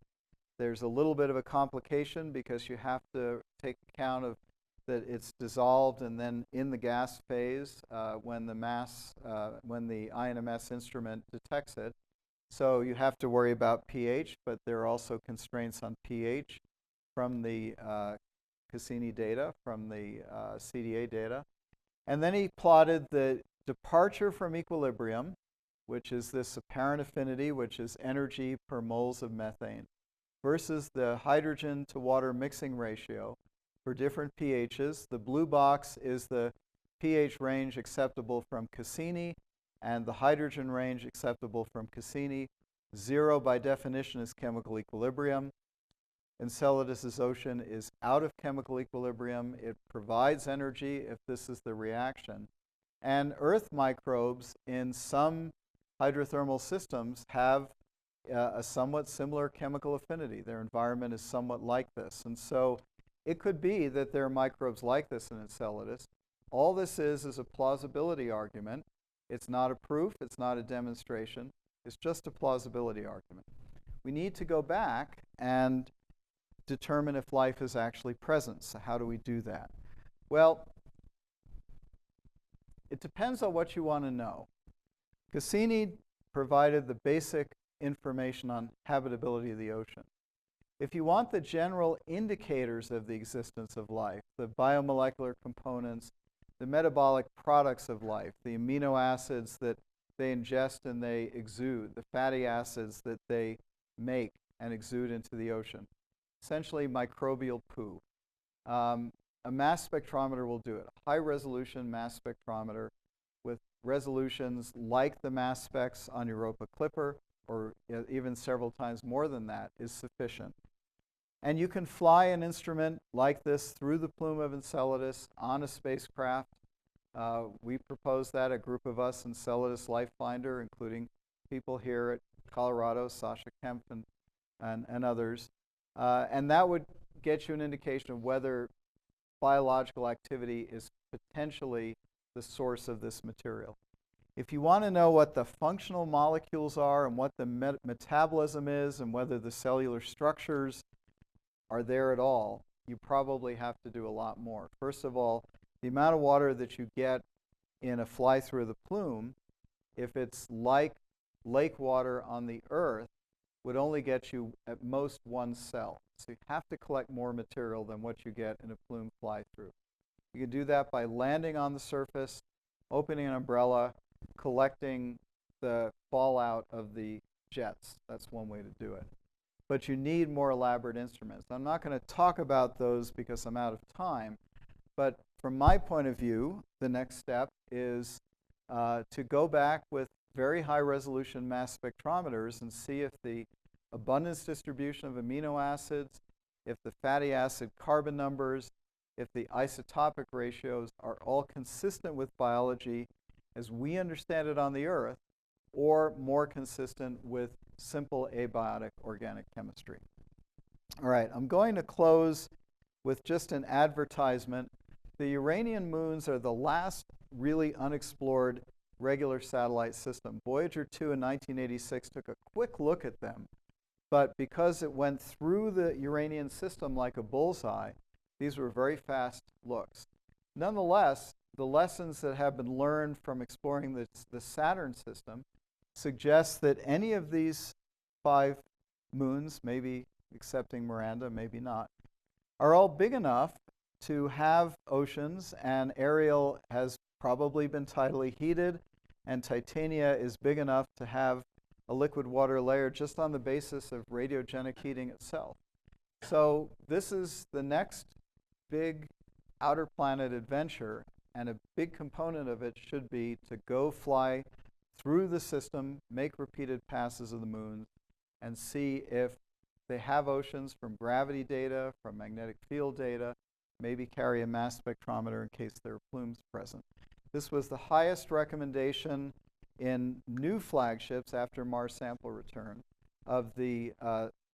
B: There's a little bit of a complication because you have to take account of that it's dissolved and then in the gas phase when the INMS instrument detects it. So you have to worry about pH, but there are also constraints on pH from the Cassini data, from the CDA data. And then he plotted the departure from equilibrium, which is this apparent affinity, which is energy per moles of methane, versus the hydrogen to water mixing ratio for different pHs. The blue box is the pH range acceptable from Cassini, and the hydrogen range acceptable from Cassini. 0 by definition is chemical equilibrium. Enceladus's ocean is out of chemical equilibrium. It provides energy if this is the reaction. And Earth microbes in some hydrothermal systems have a somewhat similar chemical affinity. Their environment is somewhat like this. And so it could be that there are microbes like this in Enceladus. All this is a plausibility argument. It's not a proof. It's not a demonstration. It's just a plausibility argument. We need to go back and determine if life is actually present. So how do we do that? Well, it depends on what you want to know. Cassini provided the basic information on habitability of the ocean. If you want the general indicators of the existence of life, the biomolecular components, the metabolic products of life, the amino acids that they ingest and they exude, the fatty acids that they make and exude into the ocean, essentially microbial poo. A mass spectrometer will do it. A high-resolution mass spectrometer with resolutions like the mass specs on Europa Clipper, or even several times more than that, is sufficient. And you can fly an instrument like this through the plume of Enceladus on a spacecraft. We proposed that, a group of us, Enceladus Lifefinder, including people here at Colorado, Sasha Kemp and others. And that would get you an indication of whether biological activity is potentially the source of this material. If you want to know what the functional molecules are and what the metabolism is and whether the cellular structures are there at all, you probably have to do a lot more. First of all, the amount of water that you get in a fly-through of the plume, if it's like lake water on the Earth, would only get you at most one cell. So you have to collect more material than what you get in a plume fly-through. You can do that by landing on the surface, opening an umbrella, collecting the fallout of the jets. That's one way to do it. But you need more elaborate instruments. I'm not going to talk about those because I'm out of time. But from my point of view, the next step is to go back with very high resolution mass spectrometers and see if the abundance distribution of amino acids, if the fatty acid carbon numbers, if the isotopic ratios are all consistent with biology as we understand it on the Earth, or more consistent with simple abiotic organic chemistry. All right, I'm going to close with just an advertisement. The Uranian moons are the last really unexplored regular satellite system. Voyager 2 in 1986 took a quick look at them, but because it went through the Uranian system like a bullseye, these were very fast looks. Nonetheless, the lessons that have been learned from exploring the Saturn system suggest that any of these 5 moons, maybe excepting Miranda, maybe not, are all big enough to have oceans, and Ariel has probably been tidally heated, and Titania is big enough to have a liquid water layer just on the basis of radiogenic heating itself. So this is the next big outer planet adventure, and a big component of it should be to go fly through the system, make repeated passes of the moons, and see if they have oceans from gravity data, from magnetic field data, maybe carry a mass spectrometer in case there are plumes present. This was the highest recommendation in new flagships after Mars sample return of the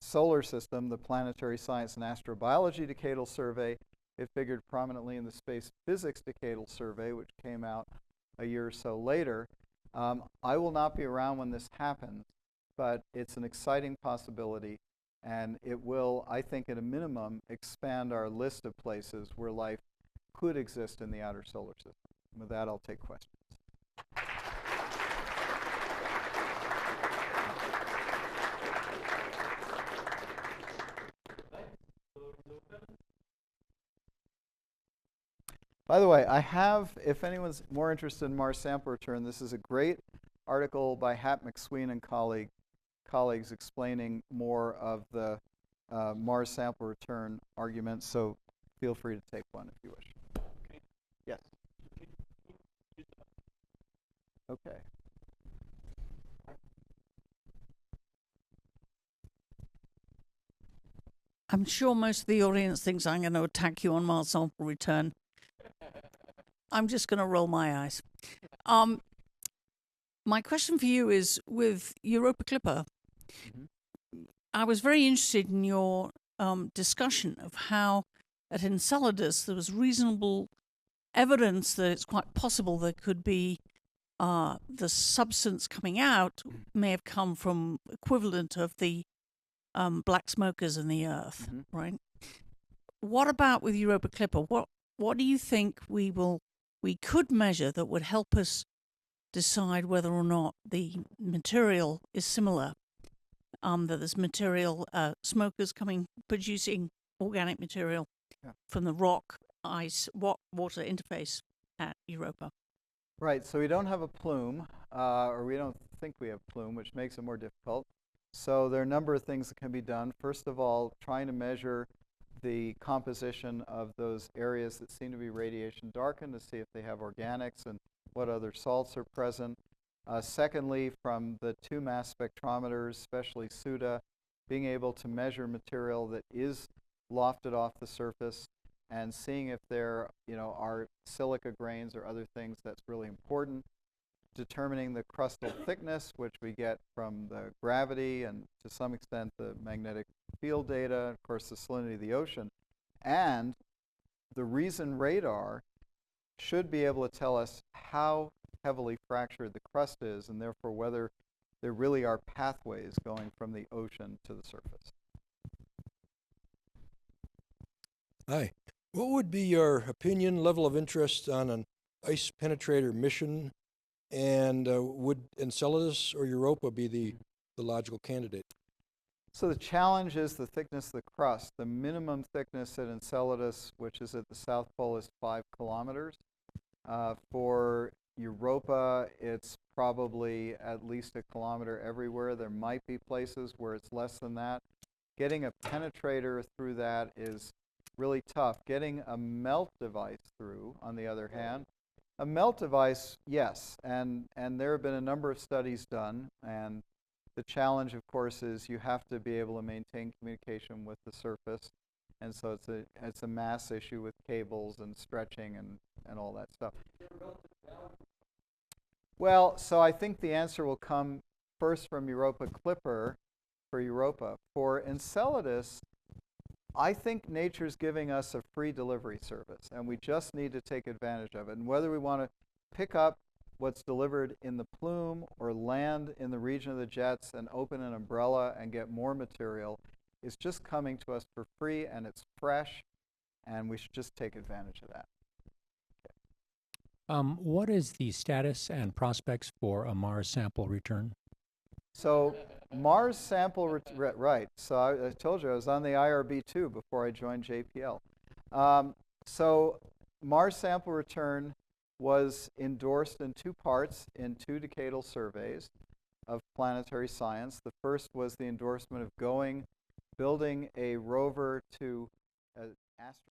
B: solar system, the Planetary Science and Astrobiology Decadal Survey. It figured prominently in the Space Physics Decadal Survey, which came out a year or so later. I will not be around when this happens, but it's an exciting possibility, and it will, I think, at a minimum, expand our list of places where life could exist in the outer solar system. With that, I'll take questions. By the way, I have, if anyone's more interested in Mars sample return, this is a great article by Hat McSween and colleagues explaining more of the Mars sample return arguments, so feel free to take one if you wish. Okay. Yes. Okay.
C: I'm sure most of the audience thinks I'm going to attack you on Mars sample return. I'm just going to roll my eyes. My question for you is, with Europa Clipper, I was very interested in your discussion of how at Enceladus there was reasonable evidence that it's quite possible there could be the substance coming out may have come from equivalent of the black smokers in the Earth, right? What about with Europa Clipper? What do you think we could measure that would help us decide whether or not the material is similar? That there's material, smokers producing organic material from the rock, ice, water interface at Europa.
B: Right, so we don't have a plume, or we don't think we have plume, which makes it more difficult. So there are a number of things that can be done. First of all, trying to measure the composition of those areas that seem to be radiation darkened to see if they have organics and what other salts are present. Secondly, from the 2 mass spectrometers, especially SUDA, being able to measure material that is lofted off the surface and seeing if there are silica grains or other things, that's really important. Determining the crustal thickness, which we get from the gravity and to some extent the magnetic field data, of course the salinity of the ocean, and the reason radar should be able to tell us how heavily fractured the crust is, and therefore whether there really are pathways going from the ocean to the surface.
D: Hi. What would be your opinion, level of interest on an ice penetrator mission, and would Enceladus or Europa be the logical candidate?
B: So the challenge is the thickness of the crust. The minimum thickness at Enceladus, which is at the South Pole, is 5 kilometers. For Europa, it's probably at least 1 kilometer everywhere. There might be places where it's less than that. Getting a penetrator through that is really tough. Getting a melt device through, on the other hand, a melt device, yes, and there have been a number of studies done, and the challenge, of course, is you have to be able to maintain communication with the surface, and so it's a mass issue with cables and stretching and all that stuff. Well, so I think the answer will come first from Europa Clipper for Europa. For Enceladus, I think nature's giving us a free delivery service, and we just need to take advantage of it. And whether we want to pick up what's delivered in the plume or land in the region of the jets and open an umbrella and get more material is just coming to us for free, and it's fresh, and we should just take advantage of that.
E: What is the status and prospects for a Mars sample return?
B: So Mars sample, right. So I told you I was on the IRB2 before I joined JPL. So Mars sample return was endorsed in 2 parts in 2 decadal surveys of planetary science. The first was the endorsement of building a rover to